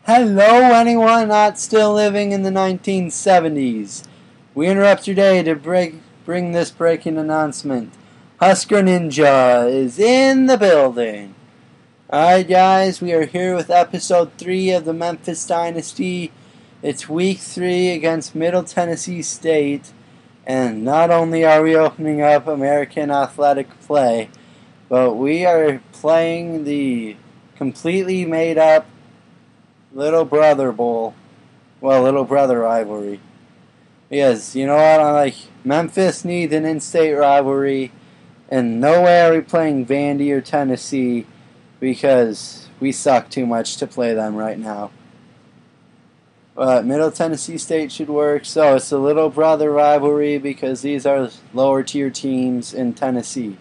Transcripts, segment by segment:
Hello, anyone not still living in the 1970s. We interrupt your day to bring this breaking announcement. Husker Ninja is in the building. Alright, guys, we are here with episode 3 of the Memphis Dynasty. It's week 3 against Middle Tennessee State. And not only are we opening up American Athletic Play, but we are playing the completely made up Little Brother Bowl. Well, Little Brother Rivalry. Because, you know what, Memphis needs an in-state rivalry, and no way are we playing Vandy or Tennessee, because we suck too much to play them right now. But Middle Tennessee State should work, so it's a Little Brother Rivalry, because these are lower tier teams in Tennessee.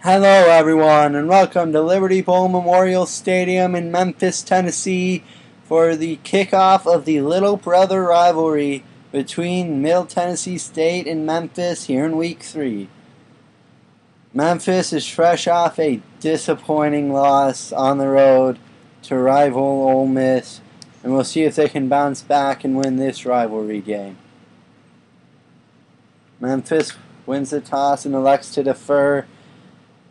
Hello, everyone, and welcome to Liberty Bowl Memorial Stadium in Memphis, Tennessee for the kickoff of the Little Brother rivalry between Middle Tennessee State and Memphis here in Week 3. Memphis is fresh off a disappointing loss on the road to rival Ole Miss, and we'll see if they can bounce back and win this rivalry game. Memphis wins the toss and elects to defer.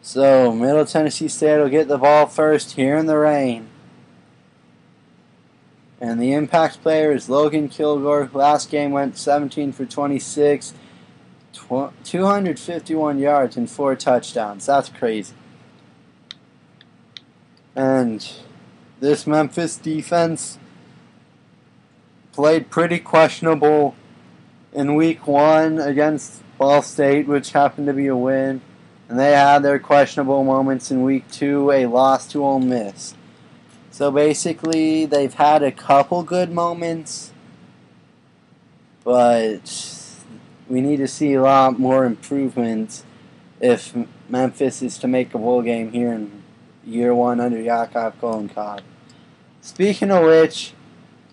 So, Middle Tennessee State will get the ball first here in the rain. And the impact player is Logan Kilgore. Last game went 17 for 26, 251 yards and 4 touchdowns. That's crazy. And this Memphis defense played pretty questionable in week 1 against Ball State, which happened to be a win. And they had their questionable moments in week 2, a loss to Ole Miss. So basically, they've had a couple good moments, but we need to see a lot more improvement if Memphis is to make a bowl game here in year 1 under Yakov Cohen. Speaking of which,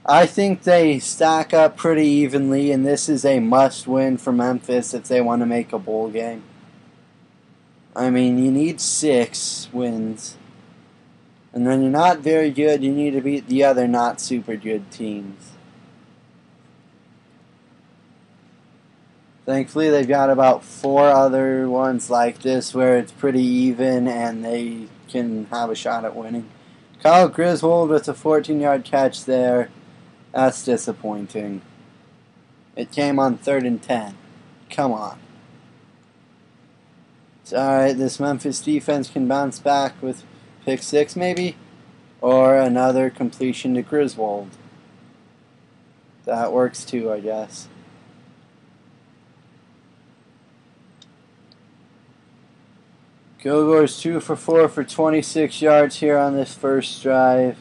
I think they stack up pretty evenly, and this is a must-win for Memphis if they want to make a bowl game. I mean, you need 6 wins. And when you're not very good, you need to beat the other not super good teams. Thankfully, they've got about 4 other ones like this where it's pretty even and they can have a shot at winning. Kyle Griswold with a 14-yard catch there. That's disappointing. It came on 3rd and 10. Come on. It's alright, this Memphis defense can bounce back with pick 6 maybe, or another completion to Griswold. That works too, I guess. Kilgore's 2 for 4 for 26 yards here on this first drive,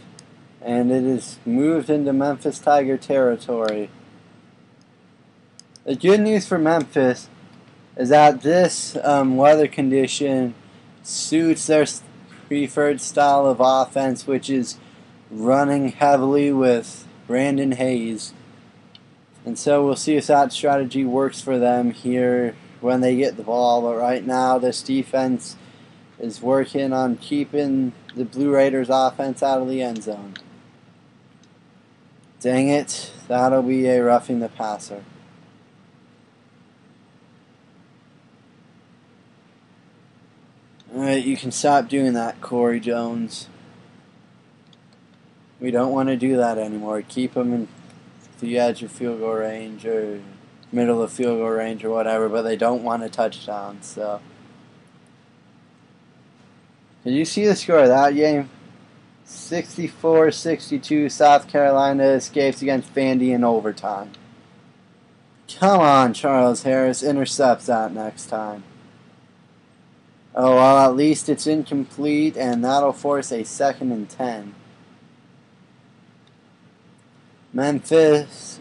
and it is moved into Memphis Tiger territory. The good news for Memphis is that this weather condition suits their preferred style of offense, which is running heavily with Brandon Hayes. And so we'll see if that strategy works for them here when they get the ball. But right now, this defense is working on keeping the Blue Raiders offense out of the end zone. Dang it, that'll be a roughing the passer. Alright, you can stop doing that, Corey Jones. We don't want to do that anymore. Keep them in the edge of field goal range or middle of field goal range or whatever, but they don't want a touchdown, so. Did you see the score of that game? 64-62, South Carolina escapes against Vandy in overtime. Come on, Charles Harris, intercepts that next time. Oh, well, at least it's incomplete, and that'll force a 2nd and 10. Memphis,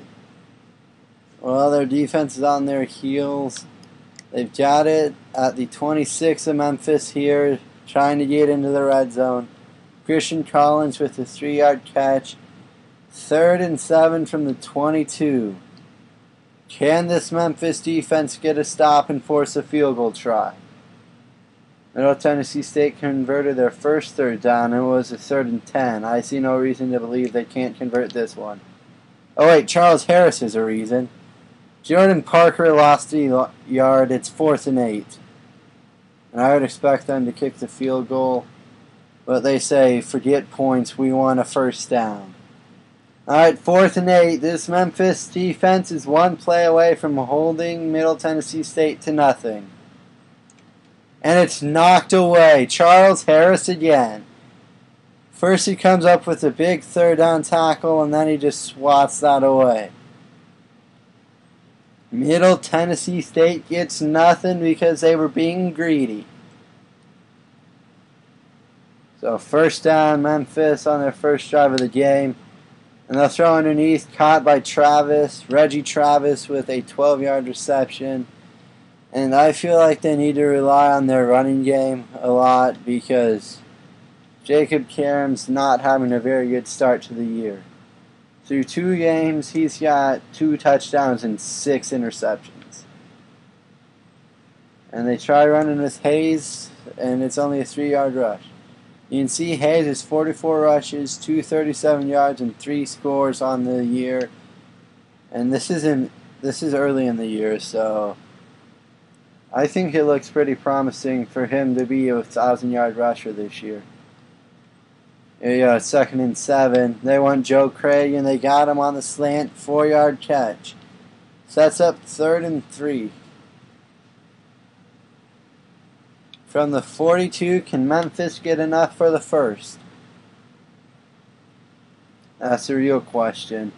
well, their defense is on their heels. They've got it at the 26 of Memphis here, trying to get into the red zone. Christian Collins with a 3-yard catch. 3rd and 7 from the 22. Can this Memphis defense get a stop and force a field goal try? Middle Tennessee State converted their first third down, and it was a 3rd and 10. I see no reason to believe they can't convert this one. Oh wait, Charles Harris is a reason. Jordan Parker lost a yard. It's 4th and 8. And I would expect them to kick the field goal. But they say, forget points, we want a first down. Alright, 4th and 8. This Memphis defense is one play away from holding Middle Tennessee State to nothing. And it's knocked away. Charles Harris again. First he comes up with a big 3rd down tackle, and then he just swats that away. Middle Tennessee State gets nothing because they were being greedy. So first down, Memphis on their first drive of the game. And they'll throw underneath, caught by Reggie Travis with a 12-yard reception. And I feel like they need to rely on their running game a lot because Jacob Karem's not having a very good start to the year. Through 2 games, he's got 2 touchdowns and 6 interceptions. And they try running with Hayes, and it's only a 3-yard rush. You can see Hayes has 44 rushes, 237 yards, and 3 scores on the year. And this is early in the year, so I think it looks pretty promising for him to be a 1,000-yard rusher this year. Here you go, 2nd and 7. They want Joe Craig, and they got him on the slant, 4-yard catch. Sets up 3rd and 3. From the 42, can Memphis get enough for the first? That's the real question.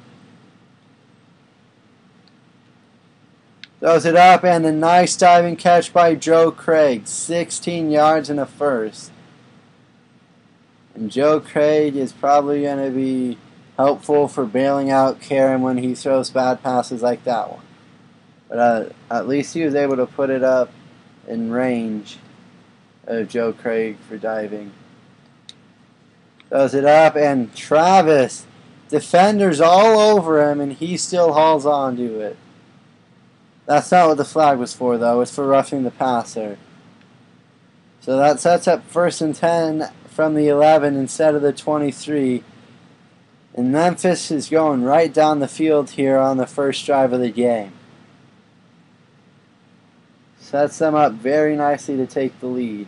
Throws it up, and a nice diving catch by Joe Craig. 16 yards and a first. And Joe Craig is probably going to be helpful for bailing out Karem when he throws bad passes like that one. But at least he was able to put it up in range of Joe Craig for diving. Throws it up, and Travis, defenders all over him, and he still hauls on to it. That's not what the flag was for, though. It's for roughing the passer. So that sets up 1st and 10 from the 11 instead of the 23. And Memphis is going right down the field here on the first drive of the game. Sets them up very nicely to take the lead.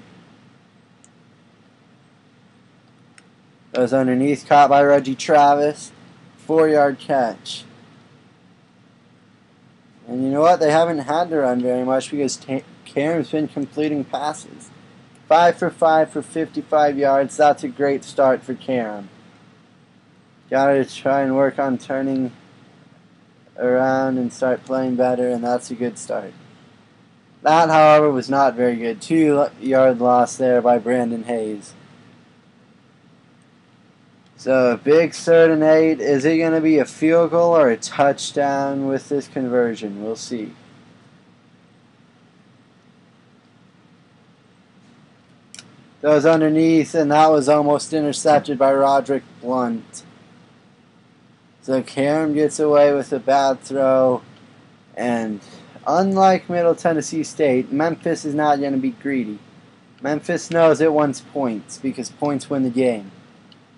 Goes underneath, caught by Reggie Travis. 4-yard catch. And you know what? They haven't had to run very much because Karem's been completing passes. 5 for 5 for 55 yards. That's a great start for Karem. Got to try and work on turning around and start playing better, and that's a good start. That, however, was not very good. 2-yard loss there by Brandon Hayes. So, a big 3rd and 8. Is it going to be a field goal or a touchdown with this conversion? We'll see. Goes underneath, and that was almost intercepted by Roderick Blunt. So Karem gets away with a bad throw, and unlike Middle Tennessee State, Memphis is not going to be greedy. Memphis knows it wants points because points win the game.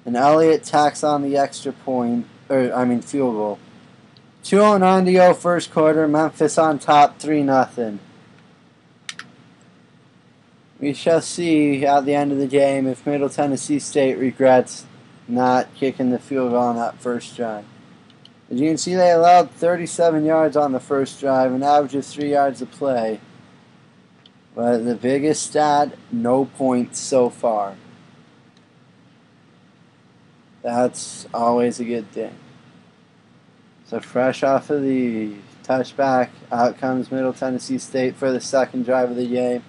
And Elliott tacks on the extra field goal. 2:09 to go first quarter. Memphis on top, 3-0. We shall see at the end of the game if Middle Tennessee State regrets not kicking the field goal on that first drive. As you can see, they allowed 37 yards on the first drive, an average of 3 yards a play. But the biggest stat, no points so far. That's always a good thing. So fresh off of the touchback, out comes Middle Tennessee State for the second drive of the game.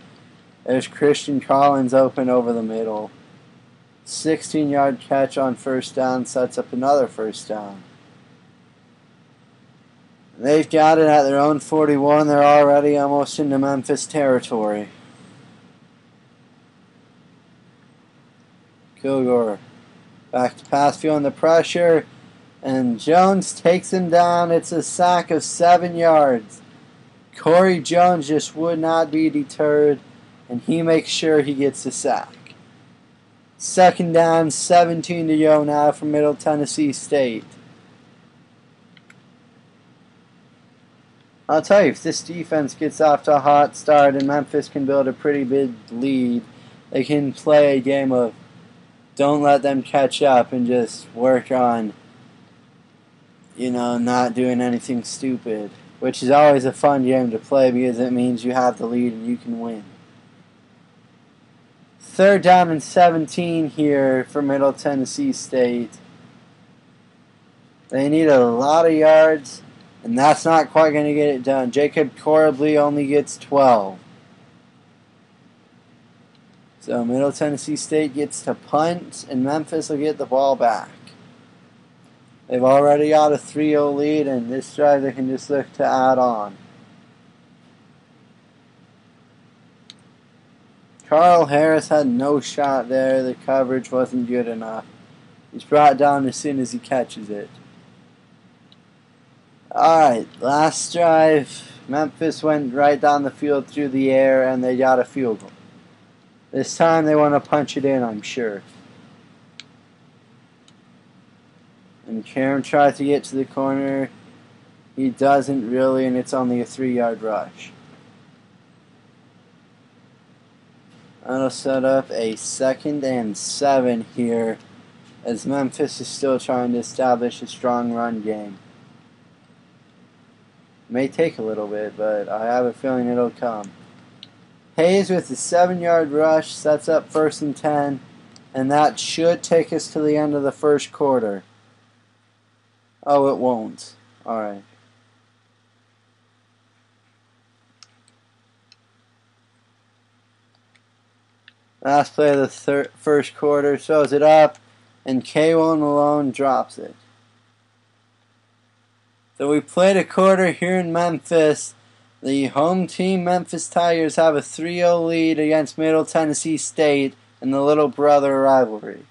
There's Christian Collins open over the middle. 16-yard catch on first down sets up another first down. They've got it at their own 41. They're already almost into Memphis territory. Kilgore back to pass, feeling the pressure, and Jones takes him down. It's a sack of 7 yards. Corey Jones just would not be deterred, and he makes sure he gets the sack. Second down, 17 to go now for Middle Tennessee State. I'll tell you, if this defense gets off to a hot start and Memphis can build a pretty big lead, they can play a game of don't let them catch up and just work on, not doing anything stupid, which is always a fun game to play because it means you have the lead and you can win. Third down and 17 here for Middle Tennessee State. They need a lot of yards, and that's not quite going to get it done. Jacob Corbley only gets 12. So Middle Tennessee State gets to punt, and Memphis will get the ball back. They've already got a 3-0 lead, and this drive they can just look to add on. Carl Harris had no shot there. The coverage wasn't good enough. He's brought down as soon as he catches it. Alright, last drive. Memphis went right down the field through the air, and they got a field goal. This time they want to punch it in, I'm sure. And Karam tries to get to the corner. He doesn't really, and it's only a 3-yard rush. That'll set up a 2nd and 7 here, as Memphis is still trying to establish a strong run game. May take a little bit, but I have a feeling it'll come. Hayes with the 7-yard rush sets up 1st and 10, and that should take us to the end of the first quarter. Oh, it won't. Alright. Last play of the first quarter, shows it up, and K1 Malone drops it. So we played a quarter here in Memphis. The home team Memphis Tigers have a 3-0 lead against Middle Tennessee State in the little brother rivalry.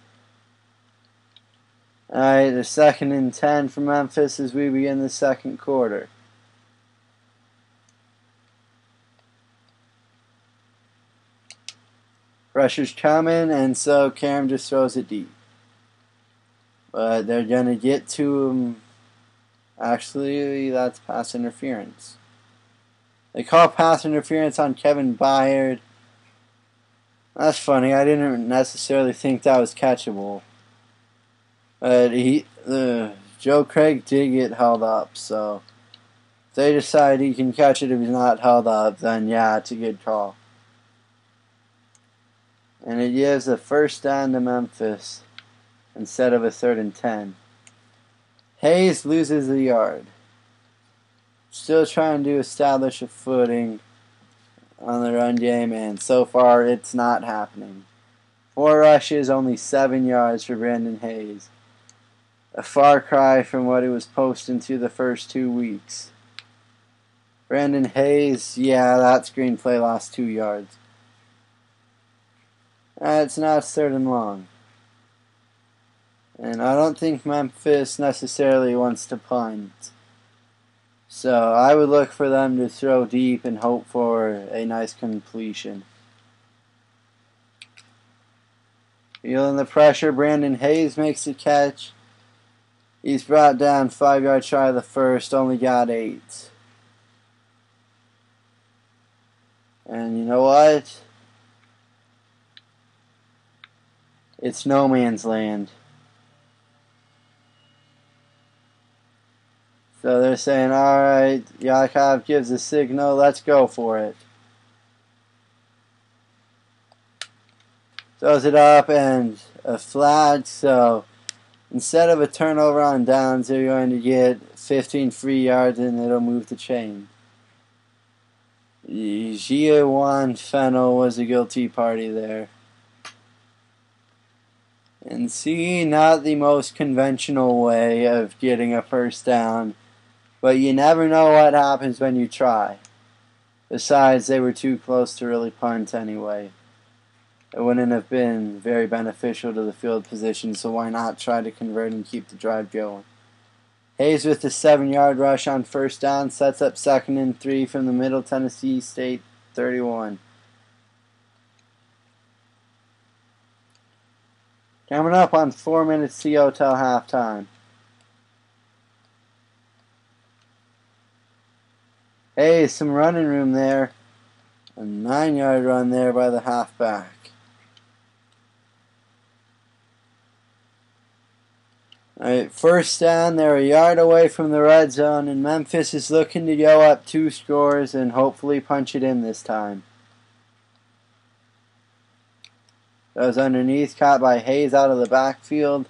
Alright, the 2nd and 10 for Memphis as we begin the second quarter. Pressure's coming, and so Karam just throws it deep. But they're going to get to him. Actually, that's pass interference. They call pass interference on Kevin Byard. That's funny. I didn't necessarily think that was catchable. But Joe Craig did get held up, so if they decide he can catch it if he's not held up, then yeah, it's a good call. And it gives a 1st down to Memphis instead of a 3rd and 10. Hayes loses the yard. Still trying to establish a footing on the run game, and so far it's not happening. 4 rushes, only 7 yards for Brandon Hayes. A far cry from what he was posting through the first 2 weeks. Brandon Hayes, yeah, that screenplay lost 2 yards. It's now 3rd and long. And I don't think Memphis necessarily wants to punt. So I would look for them to throw deep and hope for a nice completion. Feeling the pressure, Brandon Hayes makes the catch. He's brought down 5 yards shy of the first, only got 8. And you know what? It's no man's land. So they're saying, alright, Yakov gives a signal, let's go for it. Throws it up and a flag, so instead of a turnover on downs, they're going to get 15 free yards and it'll move the chain. Gia Fennel was a guilty party there. And see, not the most conventional way of getting a 1st down, but you never know what happens when you try. Besides, they were too close to really punt anyway. It wouldn't have been very beneficial to the field position, so why not try to convert and keep the drive going? Hayes with the 7-yard rush on 1st down sets up 2nd and 3 from the Middle Tennessee State 31. Coming up on 4 minutes to go till halftime. Hey, some running room there. A 9-yard run there by the halfback. Alright, first down. They're a yard away from the red zone, and Memphis is looking to go up 2 scores and hopefully punch it in this time. That was underneath, caught by Hayes out of the backfield.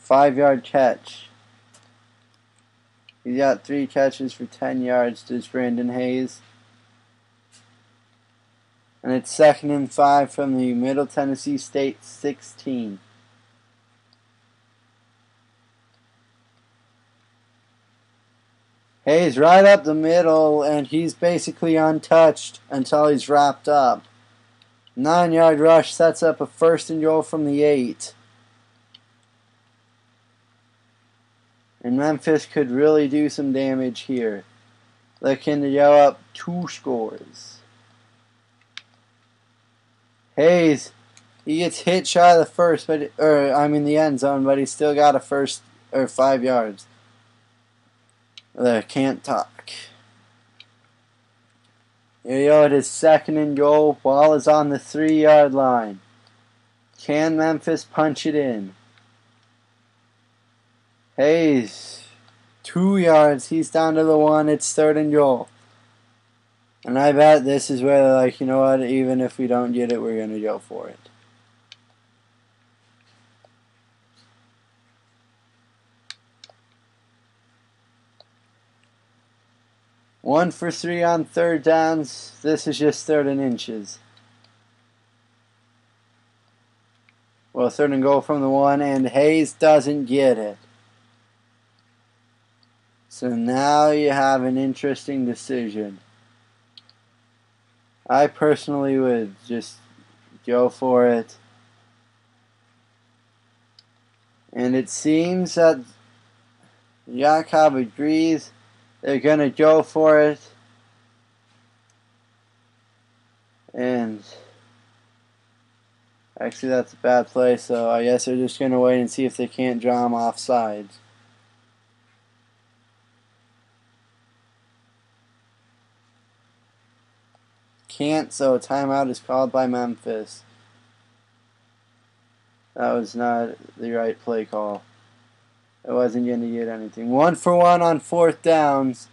5-yard catch. He's got 3 catches for 10 yards, does Brandon Hayes. And it's 2nd and 5 from the Middle Tennessee State 16. Hayes right up the middle, and he's basically untouched until he's wrapped up. 9-yard rush sets up a 1st and goal from the 8. And Memphis could really do some damage here. Looking to go up 2 scores. Hayes, he gets hit shy of the first, the end zone, but he's still got a 5 yards. Can't talk. Here you go, it is 2nd and goal. Ball is on the 3-yard line. Can Memphis punch it in? Hayes, 2 yards. He's down to the 1. It's 3rd and goal. And I bet this is where they're like, you know what, even if we don't get it, we're going to go for it. One for 3 on 3rd downs. This is just 3rd and inches. Well, 3rd and goal from the 1, and Hayes doesn't get it. So now you have an interesting decision. I personally would just go for it. And it seems that Jakob agrees. They're going to go for it. And actually that's a bad play, so I guess they're just going to wait and see if they can't draw him offsides. Can't, so a timeout is called by Memphis. That was not the right play call. It wasn't going to get anything. 1 for 1 on 4th downs.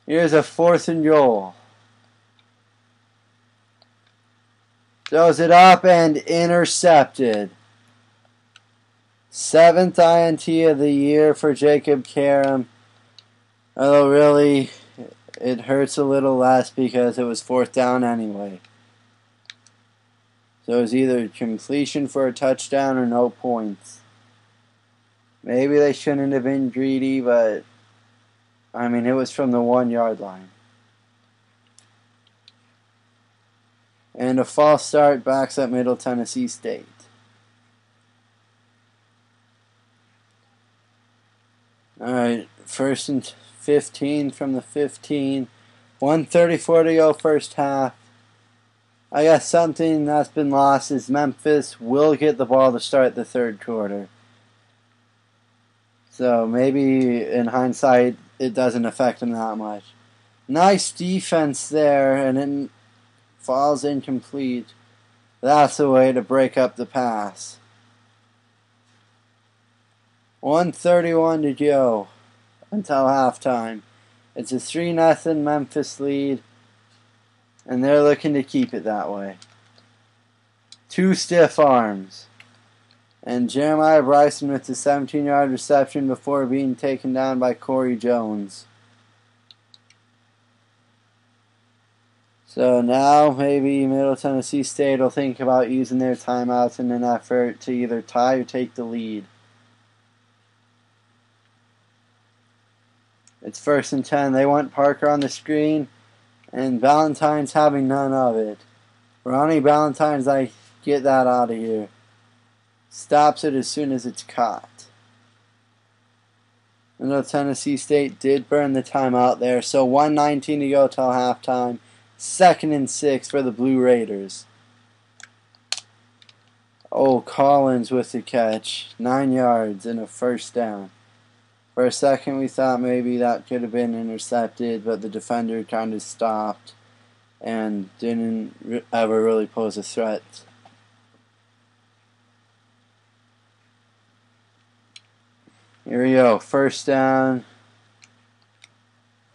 Here's a 4th and goal. Throws it up and intercepted. 7th INT of the year for Jacob Karam. Although really, it hurts a little less because it was 4th down anyway. So it was either completion for a touchdown or no points. Maybe they shouldn't have been greedy, but I mean, it was from the 1-yard line. And a false start backs up Middle Tennessee State. Alright, 1st and 15 from the 15. 1:34 to go first half. I guess something that's been lost is Memphis will get the ball to start the 3rd quarter. So maybe in hindsight it doesn't affect them that much. Nice defense there, and it falls incomplete. That's the way to break up the pass. 1:31 to go until halftime. It's a 3-0 Memphis lead, and they're looking to keep it that way. 2 stiff arms. And Jeremiah Bryson with the 17-yard reception before being taken down by Corey Jones. So now maybe Middle Tennessee State will think about using their timeouts in an effort to either tie or take the lead. It's 1st and 10. They want Parker on the screen, and Ballantyne's having none of it. Ronnie Ballantyne's like, get that out of here. Stops it as soon as it's caught. Middle Tennessee State did burn the timeout there, so 1:19 to go till halftime. 2nd and 6 for the Blue Raiders. Oh, Collins with the catch. 9 yards and a first down. For a second we thought maybe that could have been intercepted, but the defender kind of stopped and didn't ever really pose a threat. Here we go, first down.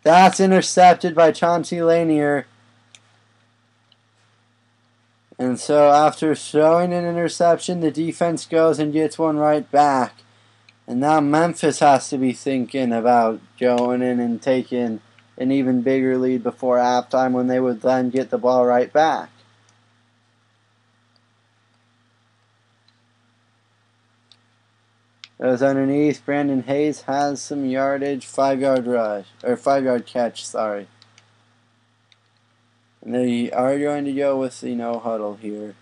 That's intercepted by Chauncey Lanier. And so after throwing an interception, the defense goes and gets one right back. And now Memphis has to be thinking about going in and taking an even bigger lead before halftime when they would then get the ball right back. Goes underneath. Brandon Hayes has some yardage. 5-yard rush. Or 5-yard catch, sorry. And they are going to go with the no huddle here.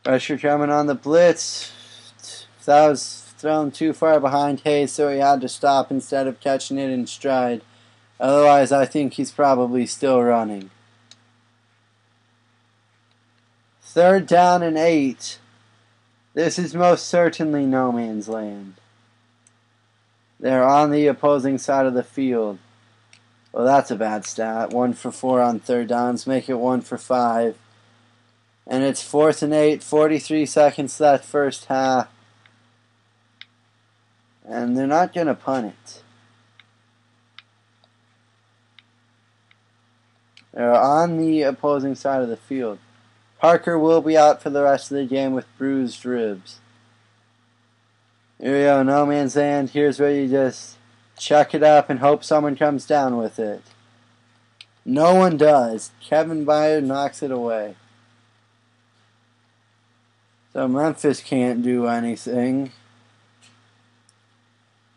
Pressure coming on the blitz. That was thrown too far behind Hayes, so he had to stop instead of catching it in stride. Otherwise, I think he's probably still running. 3rd down and 8. This is most certainly no man's land. They're on the opposing side of the field. Well, that's a bad stat. 1 for 4 on 3rd downs. Make it 1 for 5. And it's 4th and 8, 43 seconds left first half. And they're not going to punt it. They're on the opposing side of the field. Parker will be out for the rest of the game with bruised ribs. Here we go, no man's land. Here's where you just chuck it up and hope someone comes down with it. No one does. Kevin Byard knocks it away. So Memphis can't do anything.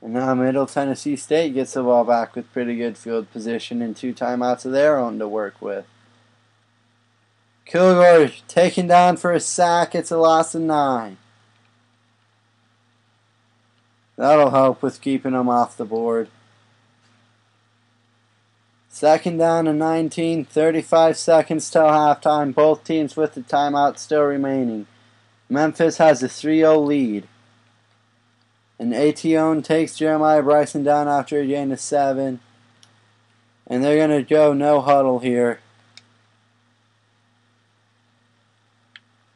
And now Middle Tennessee State gets the ball back with pretty good field position and 2 timeouts of their own to work with. Kilgore taken down for a sack. It's a loss of 9. That'll help with keeping them off the board. 2nd down and 19. 35 seconds till halftime. Both teams with the timeout still remaining. Memphis has a 3-0 lead. And Etienne takes Jeremiah Bryson down after a gain of 7. And they're going to go no huddle here.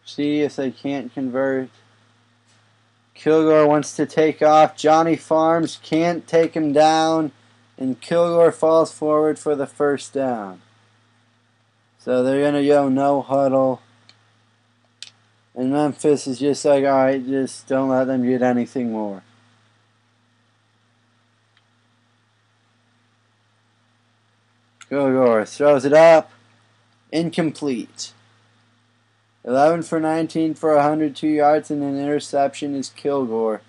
See if they can't convert. Kilgore wants to take off. Johnny Farms can't take him down. And Kilgore falls forward for the first down. So they're going to go no huddle. And Memphis is just like, alright, just don't let them get anything more. Kilgore throws it up. Incomplete. 11 for 19 for 102 yards and an interception is Kilgore.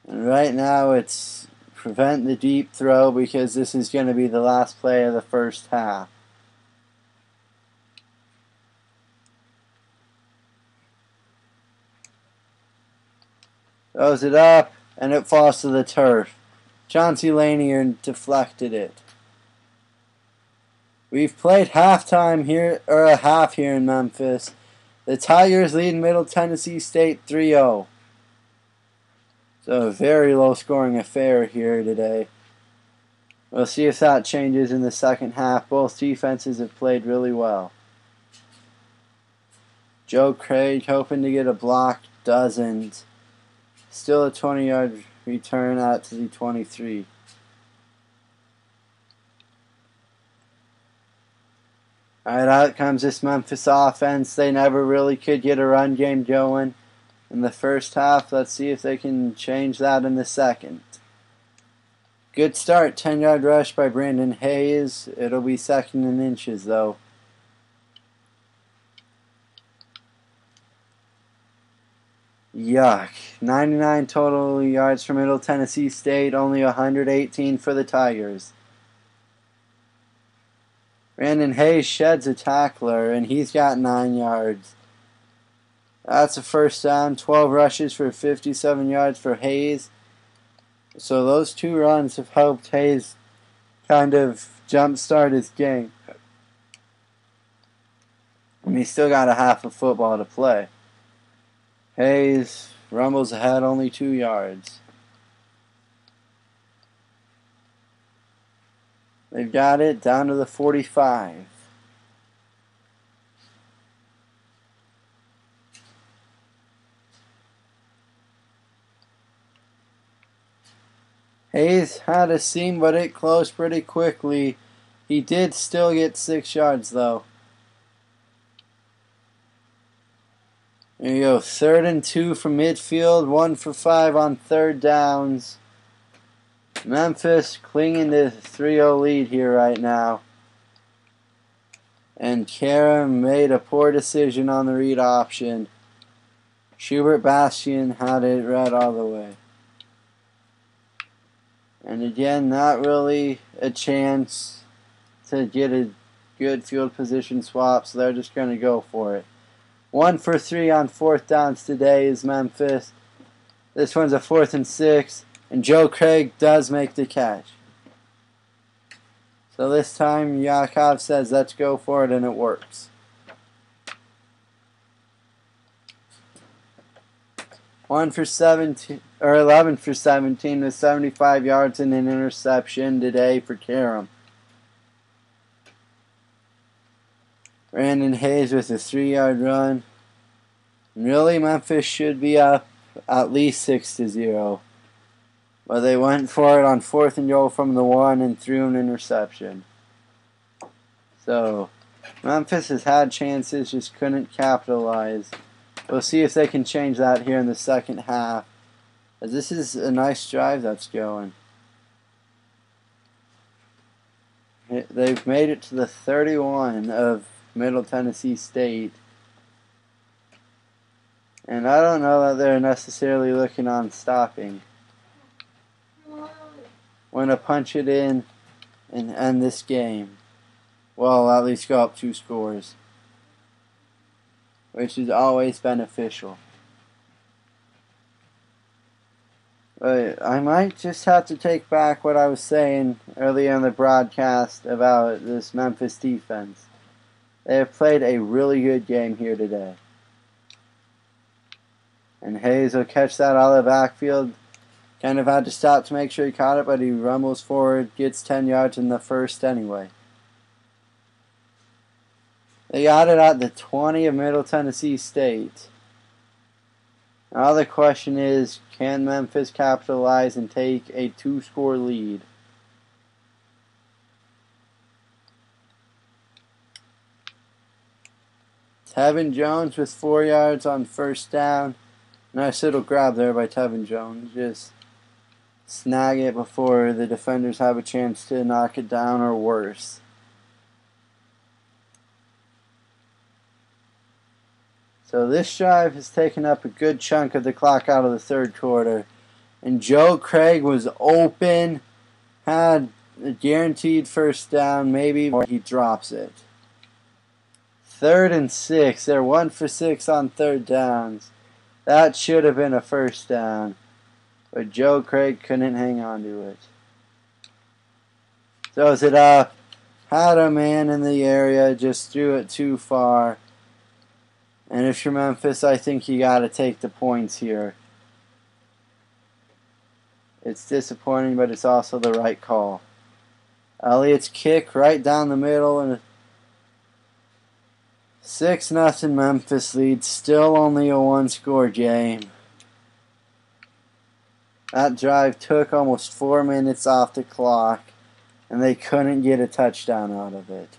And right now it's prevent the deep throw because this is going to be the last play of the first half. Throws it up and it falls to the turf. Chauncey Lanier deflected it. We've played halftime here, or a half here in Memphis. The Tigers lead Middle Tennessee State 3-0. So a very low scoring affair here today. We'll see if that changes in the second half. Both defenses have played really well. Joe Craig hoping to get a block, doesn't. Still a 20-yard return out to the 23. Alright, out comes this Memphis offense. They never really could get a run game going in the first half. Let's see if they can change that in the second. Good start, 10-yard rush by Brandon Hayes. It'll be 2nd and inches though. Yuck. 99 total yards for Middle Tennessee State, only 118 for the Tigers. Brandon Hayes sheds a tackler, and he's got 9 yards. That's a first down. 12 rushes for 57 yards for Hayes. So those 2 runs have helped Hayes kind of jumpstart his game. And he's still got a half of football to play. Hayes rumbles ahead only 2 yards. They've got it down to the 45. Hayes had a seam, but it closed pretty quickly. He did still get 6 yards, though. There you go. 3rd and 2 from midfield. 1 for 5 on 3rd downs. Memphis clinging to the 3-0 lead here right now. And Karam made a poor decision on the read option. Schubert Bastian had it right all the way. And again, not really a chance to get a good field position swap, so they're just going to go for it. 1 for 3 on 4th downs today is Memphis. This one's a 4th and 6, and Joe Craig does make the catch. So this time Yakov says let's go for it, and it works. One for 17, or 11 for 17 with 75 yards and an interception today for Karam. Brandon Hayes with a 3-yard run. Really, Memphis should be up at least 6-0. But they went for it on 4th and goal from the 1 and threw an interception. So, Memphis has had chances, just couldn't capitalize. We'll see if they can change that here in the second half, as this is a nice drive that's going. They've made it to the 31 of Middle Tennessee State. And I don't know that they're necessarily looking on stopping. Want to punch it in and end this game. Well, at least go up 2 scores, which is always beneficial. But I might just have to take back what I was saying earlier in the broadcast about this Memphis defense. They have played a really good game here today. And Hayes will catch that out of the backfield. Kind of had to stop to make sure he caught it, but he rumbles forward, gets 10 yards in the first anyway. They got it at the 20 of Middle Tennessee State. Now the question is, can Memphis capitalize and take a 2-score lead? Tevin Jones with 4 yards on 1st down. Nice little grab there by Tevin Jones. Just snag it before the defenders have a chance to knock it down or worse. So this drive has taken up a good chunk of the clock out of the 3rd quarter. And Joe Craig was open, had a guaranteed 1st down, maybe he drops it. 3rd and 6. They're 1 for 6 on 3rd downs. That should have been a 1st down. But Joe Craig couldn't hang on to it. Throws it up. Had a man in the area, just threw it too far. And if you're Memphis, I think you got to take the points here. It's disappointing, but it's also the right call. Elliott's kick right down the middle, and 6-0 Memphis lead. Still only a 1-score game. That drive took almost 4 minutes off the clock, and they couldn't get a touchdown out of it.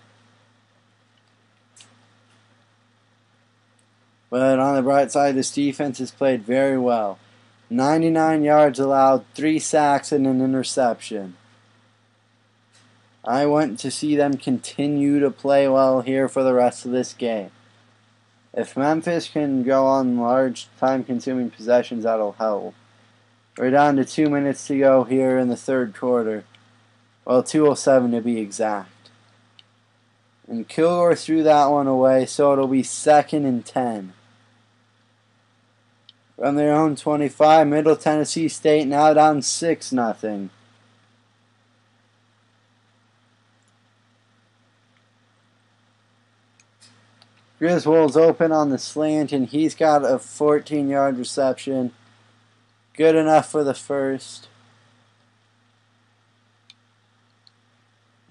But on the bright side, this defense has played very well. 99 yards allowed, 3 sacks, and an interception. I want to see them continue to play well here for the rest of this game. If Memphis can go on large time-consuming possessions, that'll help. We're down to 2 minutes to go here in the 3rd quarter. Well, 2:07 to be exact. And Kilgore threw that one away, so it'll be 2nd and 10. from their own 25. Middle Tennessee State now down 6-0. Griswold's open on the slant, and he's got a 14-yard reception. Good enough for the first.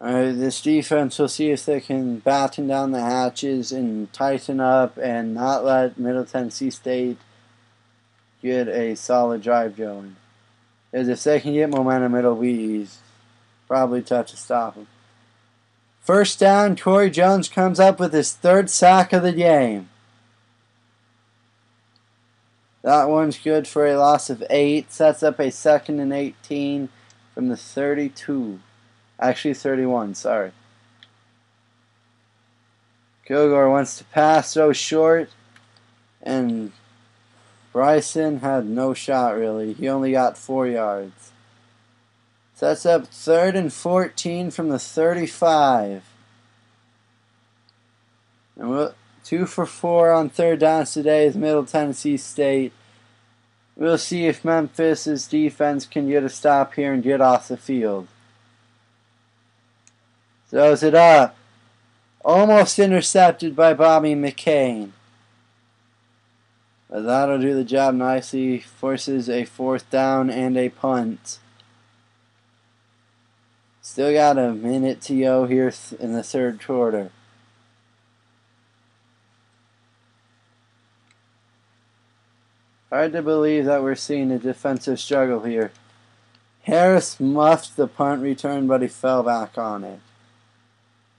Alright, this defense, we'll see if they can batten down the hatches and tighten up and not let Middle Tennessee State get a solid drive going. Because if they can get momentum, it'll be probably tough to stop them. First down, Corey Jones comes up with his 3rd sack of the game. That one's good for a loss of 8. Sets up a 2nd and 18 from the 32. Actually 31, sorry. Kilgore wants to pass, throw short, and Bryson had no shot really. He only got 4 yards. Sets up 3rd and 14 from the 35. And 2 for 4 on 3rd downs today is Middle Tennessee State. We'll see if Memphis' defense can get a stop here and get off the field. Throws it up. Almost intercepted by Bobby McCain. But that'll do the job nicely. Forces a 4th down and a punt. Still got a minute to go here in the 3rd quarter. Hard to believe that we're seeing a defensive struggle here. Harris muffed the punt return, but he fell back on it.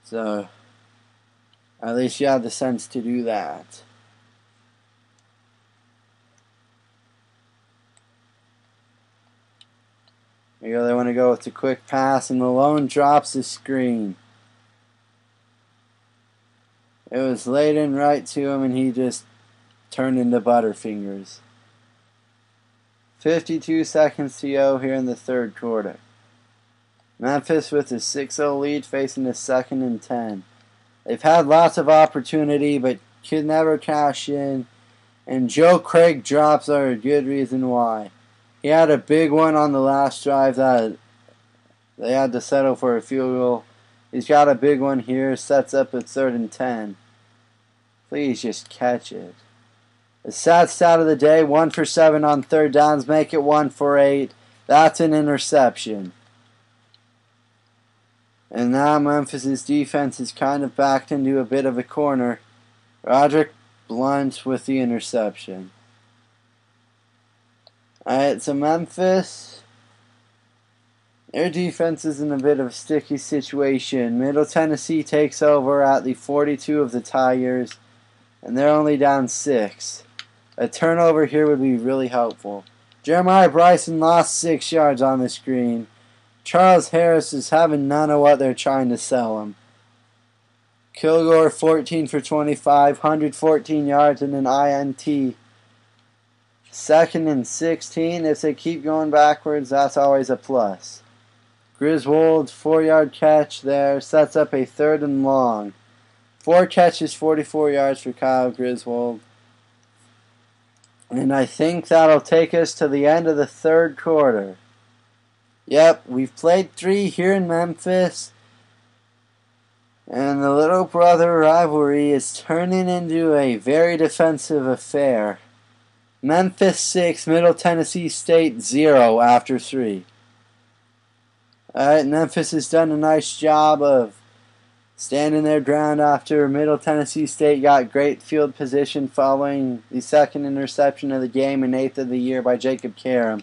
So, at least you have the sense to do that. There you go, they want to go with the quick pass, and Malone drops the screen. It was laid in right to him, and he just turned into Butterfingers. 52 seconds to go here in the 3rd quarter. Memphis with a 6-0 lead facing a 2nd and 10. They've had lots of opportunity, but could never cash in. And Joe Craig drops are a good reason why. He had a big one on the last drive that they had to settle for a field goal. He's got a big one here, sets up a 3rd and 10. Please just catch it. The stat of the day, 1 for 7 on 3rd downs, make it 1 for 8. That's an interception. And now Memphis' defense is kind of backed into a bit of a corner. Roderick Blunt with the interception. Alright, so Memphis, their defense is in a bit of a sticky situation. Middle Tennessee takes over at the 42 of the Tigers, and they're only down 6. A turnover here would be really helpful. Jeremiah Bryson lost 6 yards on the screen. Charles Harris is having none of what they're trying to sell him. Kilgore 14 for 25, 114 yards and an INT. 2nd and 16. If they keep going backwards, that's always a plus. Griswold 4-yard catch there. Sets up a 3rd and long. 4 catches, 44 yards for Kyle Griswold. And I think that'll take us to the end of the 3rd quarter. Yep, we've played 3 here in Memphis. And the little brother rivalry is turning into a very defensive affair. Memphis 6, Middle Tennessee State 0 after 3. Alright, Memphis has done a nice job of standing their ground after Middle Tennessee State got great field position following the 2nd interception of the game and 8th of the year by Jacob Karam.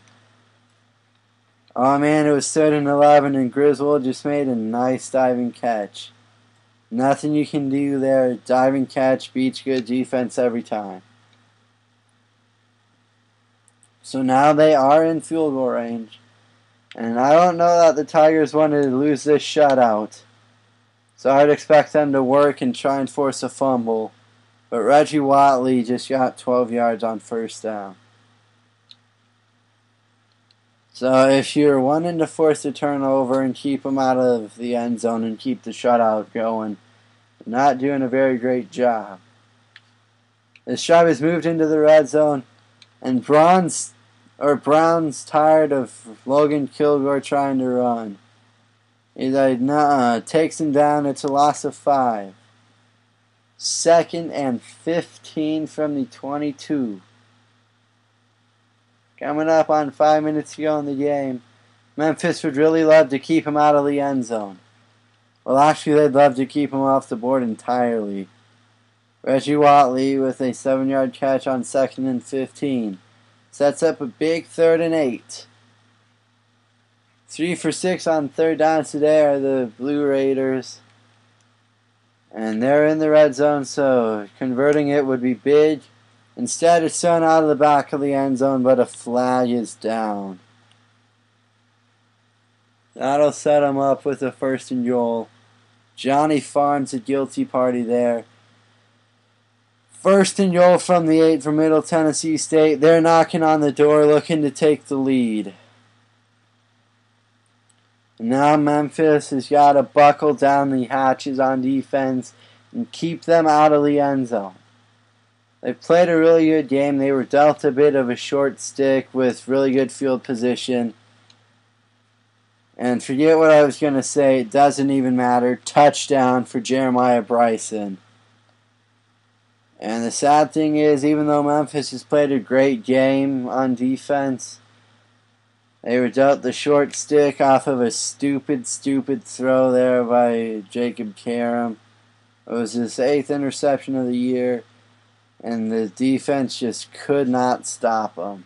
Oh man, it was 3rd and 11 and Griswold just made a nice diving catch. Nothing you can do there. Diving catch beats good defense every time. So now they are in field goal range. And I don't know that the Tigers wanted to lose this shutout. So I'd expect them to work and try and force a fumble. But Reggie Watley just got 12 yards on 1st down. So if you're wanting to force a turnover and keep them out of the end zone and keep the shutout going, you're not doing a very great job. This drive has moved into the red zone. And Brown's tired of Logan Kilgore trying to run. He's like, nah, takes him down. It's a loss of 5. 2nd and 15 from the 22. Coming up on 5 minutes to go in the game. Memphis would really love to keep him out of the end zone. Well, actually, they'd love to keep him off the board entirely. Reggie Watley with a 7-yard catch on 2nd and 15. Sets up a big 3rd and 8. 3 for 6 on 3rd down today are the Blue Raiders. And they're in the red zone, so converting it would be big. Instead, it's thrown out of the back of the end zone, but a flag is down. That'll set him up with a 1st and goal. Johnny Farms a guilty party there. 1st and goal from the 8 for Middle Tennessee State. They're knocking on the door looking to take the lead. And now Memphis has got to buckle down the hatches on defense and keep them out of the end zone. They played a really good game. They were dealt a bit of a short stick with really good field position. And forget what I was going to say. It doesn't even matter. Touchdown for Jeremiah Bryson. And the sad thing is, even though Memphis has played a great game on defense, they were dealt the short stick off of a stupid throw there by Jacob Karam. It was his 8th interception of the year, and the defense just could not stop him.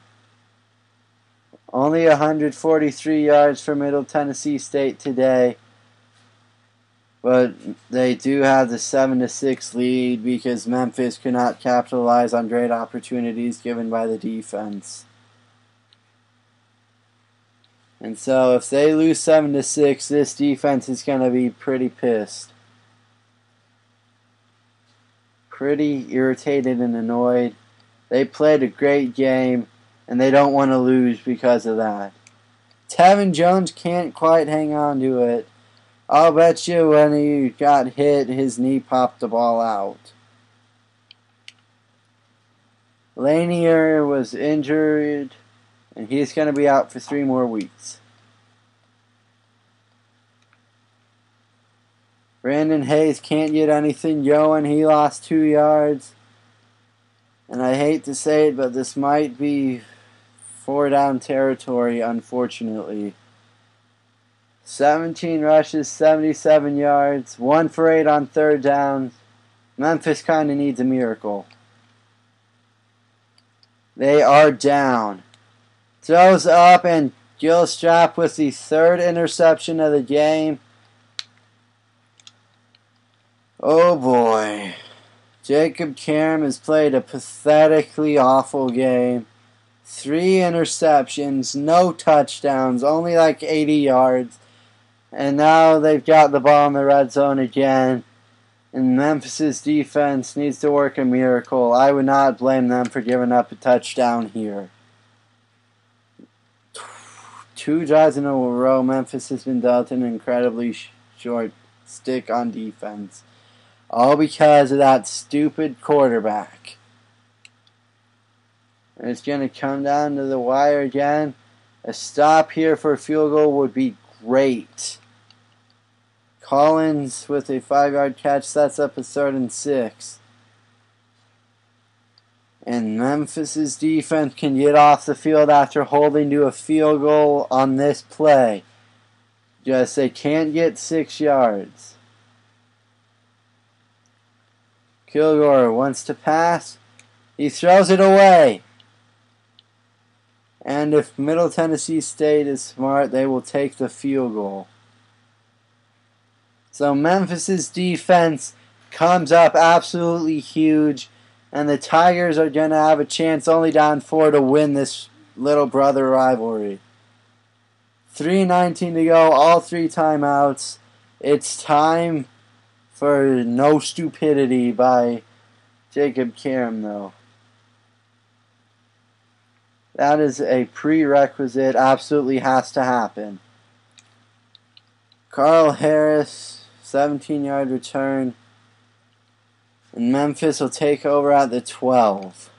Only 143 yards for Middle Tennessee State today. But they do have the 7-6 lead because Memphis could not capitalize on great opportunities given by the defense. And so if they lose 7-6, this defense is going to be pretty pissed. Pretty irritated and annoyed. They played a great game, and they don't want to lose because of that. Tevin Jones can't quite hang on to it. I'll bet you when he got hit, his knee popped the ball out. Lanier was injured, and he's going to be out for 3 more weeks. Brandon Hayes can't get anything going. He lost 2 yards. And I hate to say it, but this might be 4-down territory, unfortunately. 17 rushes, 77 yards, 1 for 8 on 3rd down. Memphis kind of needs a miracle. They are down. Throws up, and Gilstrap with the 3rd interception of the game. Oh boy. Jacob Karam has played a pathetically awful game. 3 interceptions, no touchdowns, only like 80 yards. And now they've got the ball in the red zone again. And Memphis' defense needs to work a miracle. I would not blame them for giving up a touchdown here. 2 drives in a row, Memphis has been dealt an incredibly short stick on defense. All because of that stupid quarterback. And it's going to come down to the wire again. A stop here for a field goal would be great. Collins with a 5-yard catch sets up a 3rd and 6. And Memphis' defense can get off the field after holding to a field goal on this play. Just they can't get 6 yards. Kilgore wants to pass. He throws it away. And if Middle Tennessee State is smart, they will take the field goal. So Memphis' defense comes up absolutely huge, and the Tigers are going to have a chance only down 4 to win this little brother rivalry. 3:19 to go, all 3 timeouts. It's time for no stupidity by Jacob Karam, though. That is a prerequisite, absolutely has to happen. Carl Harris, 17-yard return. And Memphis will take over at the 12.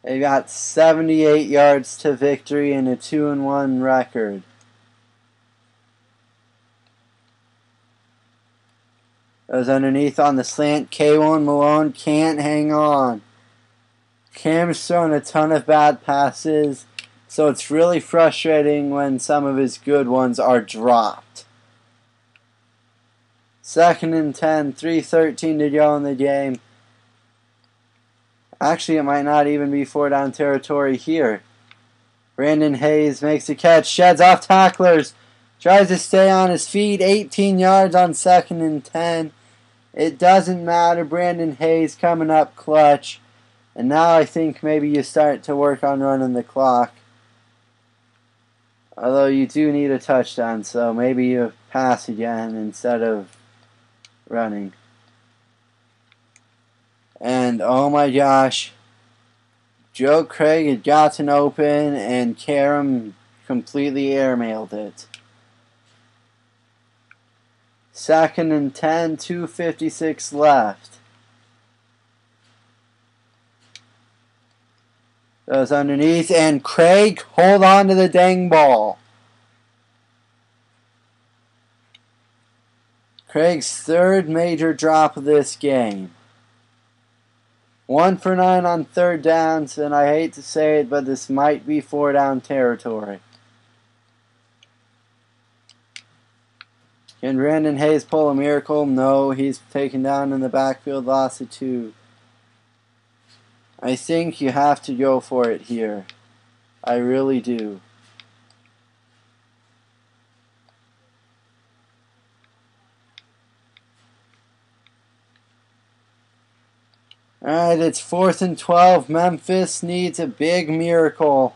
They got 78 yards to victory and a 2-1 record. Goes underneath on the slant. K1 Malone can't hang on. Cam's thrown a ton of bad passes, so it's really frustrating when some of his good ones are dropped. 2nd and 10, 3:13 to go in the game. Actually, it might not even be 4-down territory here. Brandon Hayes makes a catch, sheds off tacklers, tries to stay on his feet, 18 yards on 2nd and 10. It doesn't matter, Brandon Hayes coming up clutch. And now I think maybe you start to work on running the clock. Although you do need a touchdown, so maybe you pass again instead of running. And oh my gosh, Joe Craig had gotten open and Karam completely airmailed it. 2nd and 10, 2:56 left. Goes underneath, and Craig hold on to the dang ball. Craig's 3rd major drop of this game. 1 for 9 on 3rd downs, and I hate to say it, but this might be 4-down territory. Can Brandon Hayes pull a miracle? No, he's taken down in the backfield, loss of 2. I think you have to go for it here. I really do. Alright, it's 4th and 12. Memphis needs a big miracle.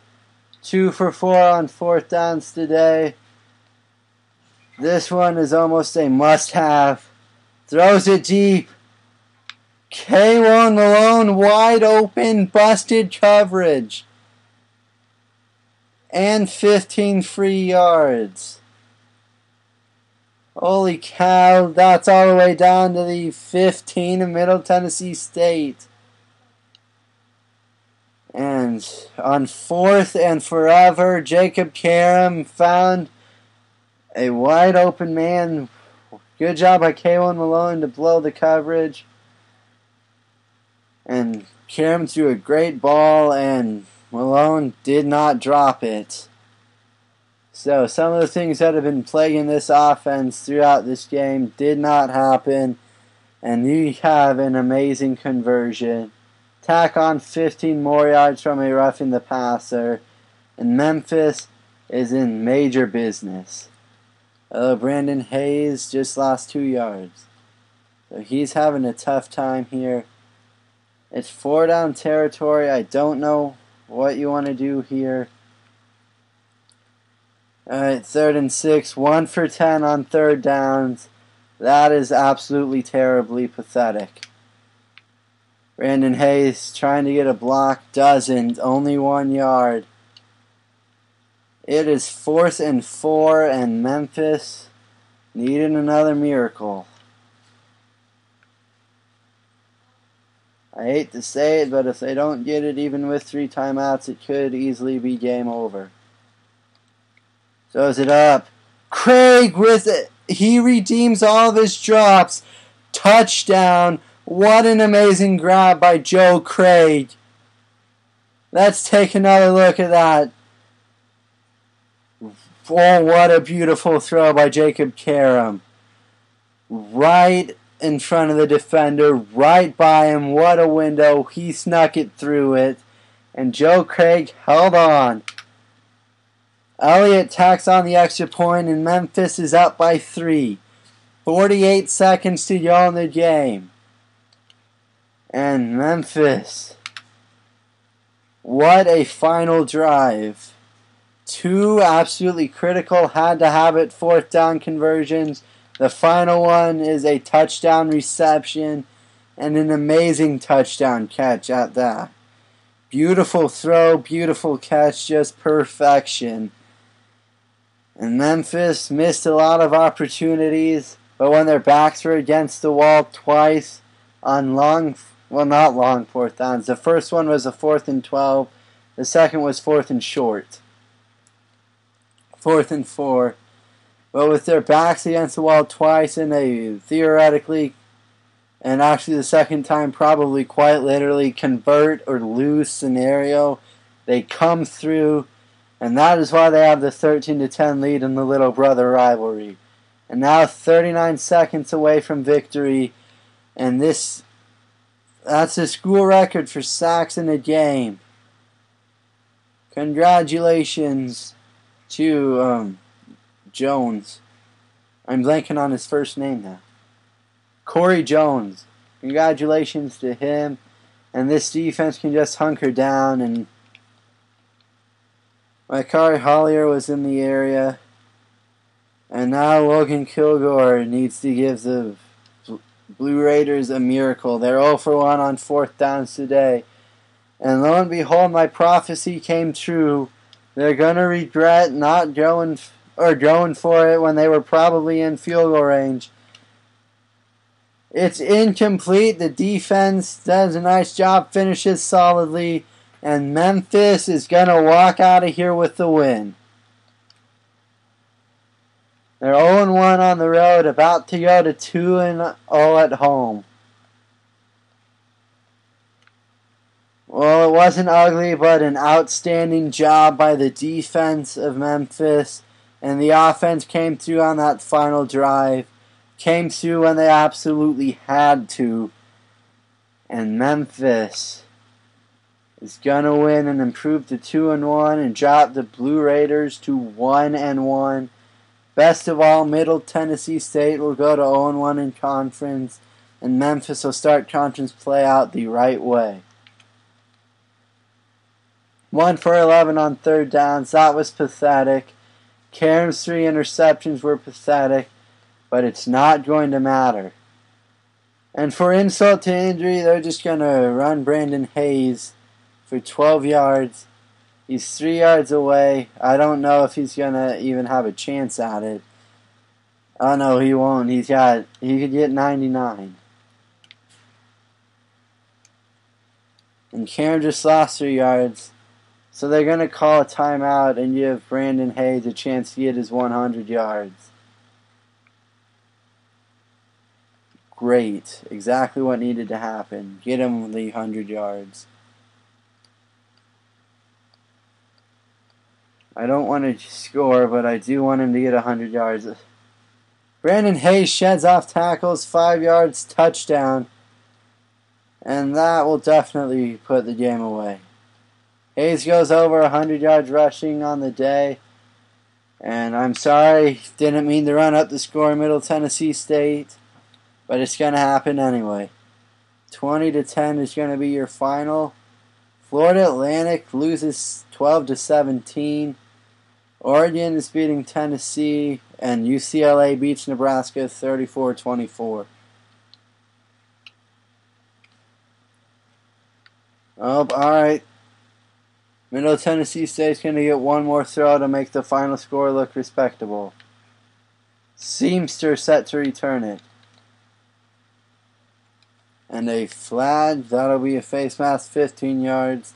2 for 4 on 4th downs today. This one is almost a must-have. Throws it deep. K1 Malone wide open, busted coverage. And 15 free yards. Holy cow, that's all the way down to the 15 of Middle Tennessee State. And on 4th and forever, Jacob Karam found a wide open man. Good job by K1 Malone to blow the coverage. And Karam threw a great ball, and Malone did not drop it. So some of the things that have been plaguing this offense throughout this game did not happen. And you have an amazing conversion. Tack on 15 more yards from a roughing the passer. And Memphis is in major business. Brandon Hayes just lost 2 yards. So he's having a tough time here. It's 4-down territory. I don't know what you want to do here. Alright, 3rd and 6. 1 for 10 on 3rd downs. That is absolutely terribly pathetic. Brandon Hayes trying to get a block. Doesn't. Only 1 yard. It is 4th and 4, and Memphis needed another miracle. I hate to say it, but if they don't get it even with 3 timeouts, it could easily be game over. Throws it up. Craig with it. He redeems all of his drops. Touchdown. What an amazing grab by Joe Craig. Let's take another look at that. Oh, what a beautiful throw by Jacob Karam. Right in front of the defender, right by him. What a window. He snuck it through it. And Joe Craig held on. Elliott tacks on the extra point, and Memphis is up by 3. 48 seconds to go in the game. And Memphis, what a final drive. 2 absolutely critical, had to have it 4th down conversions. The final one is a touchdown reception and an amazing touchdown catch at that. Beautiful throw, beautiful catch, just perfection. And Memphis missed a lot of opportunities, but when their backs were against the wall twice on long well, not long 4th downs. The first one was a 4th and 12. The second was 4th and short. 4th and 4. But with their backs against the wall twice, and they theoretically, and actually the second time probably quite literally, convert or lose scenario, they come through, and that is why they have the 13-10 lead in the little brother rivalry. And now 39 seconds away from victory, and that's a school record for sacks in a game. Congratulations to Jones. I'm blanking on his first name now. Corey Jones. Congratulations to him. And this defense can just hunker down. And Micari Hollier was in the area. And now Logan Kilgore needs to give the Blue Raiders a miracle. They're 0 for 1 on 4th downs today. And lo and behold, my prophecy came true. They're going to regret not going for it when they were probably in field goal range. It's incomplete. The defense does a nice job, finishes solidly, and Memphis is going to walk out of here with the win. They're 0-1 on the road, about to go to 2-0 at home. Well, it wasn't ugly, but an outstanding job by the defense of Memphis. And the offense came through on that final drive. Came through when they absolutely had to. And Memphis is going to win and improve to 2-1 and drop the Blue Raiders to 1-1. Best of all, Middle Tennessee State will go to 0-1 in conference. And Memphis will start conference play out the right way. 1 for 11 on 3rd downs. That was pathetic. Karam's 3 interceptions were pathetic, but it's not going to matter. And for insult to injury, they're just going to run Brandon Hayes for 12 yards. He's 3 yards away. I don't know if he's going to even have a chance at it. Oh, no, he won't. He could get 99. And Karam just lost 3 yards. So they're going to call a timeout and give Brandon Hayes a chance to get his 100 yards. Great. Exactly what needed to happen. Get him the 100 yards. I don't want to score, but I do want him to get 100 yards. Brandon Hayes sheds off tackles, 5 yards, touchdown. And that will definitely put the game away. Hayes goes over 100 yards rushing on the day. And I'm sorry, didn't mean to run up the score in Middle Tennessee State. But it's going to happen anyway. 20-10 is going to be your final. Florida Atlantic loses 12-17. Oregon is beating Tennessee. And UCLA beats Nebraska 34-24. Oh, alright. Middle Tennessee State's going to get one more throw to make the final score look respectable. Seamster set to return it. And a flag. That'll be a face mask, 15 yards.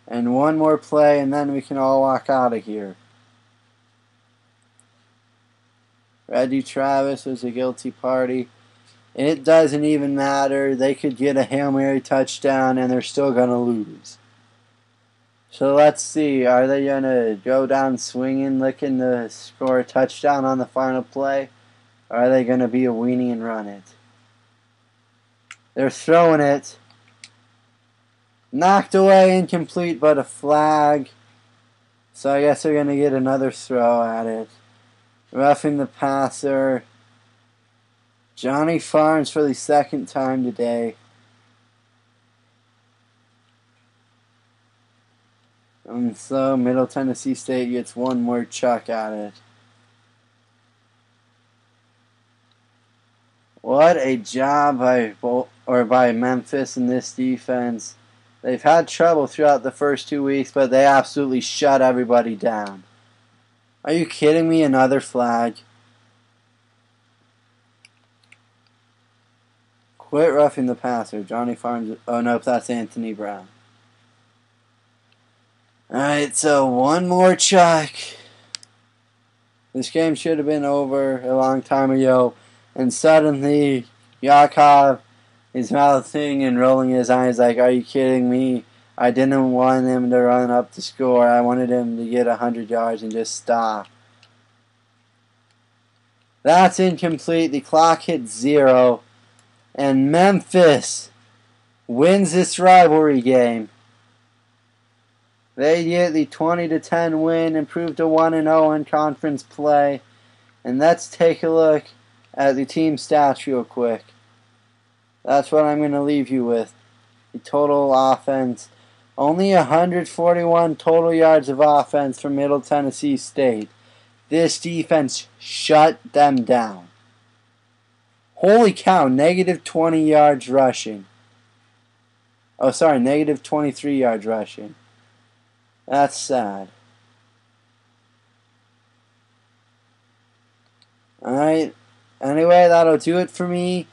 And one more play, and then we can all walk out of here. Reggie Travis was a guilty party. It doesn't even matter. They could get a Hail Mary touchdown, and they're still going to lose. So let's see. Are they going to go down swinging, looking to score a touchdown on the final play? Or are they going to be a weenie and run it? They're throwing it. Knocked away, incomplete, but a flag. So I guess they're going to get another throw at it. Roughing the passer. Johnny Farms for the second time today. And so Middle Tennessee State gets one more chuck at it. What a job by Memphis in this defense. They've had trouble throughout the first 2 weeks, but they absolutely shut everybody down. Are you kidding me? Another flag. Quit roughing the passer. Johnny Farms. Oh, nope, that's Anthony Brown. Alright, so one more chuck. This game should have been over a long time ago. And suddenly, Yakov is mouthing and rolling his eyes like, are you kidding me? I didn't want him to run up the score. I wanted him to get 100 yards and just stop. That's incomplete. The clock hits 0. And Memphis wins this rivalry game. They get the 20-10 win, improved to 1-0 in conference play. And let's take a look at the team stats real quick. That's what I'm going to leave you with. The total offense. Only 141 total yards of offense for Middle Tennessee State. This defense shut them down. Holy cow, negative 20 yards rushing. Oh, sorry, negative 23 yards rushing. That's sad. Alright, anyway, that'll do it for me.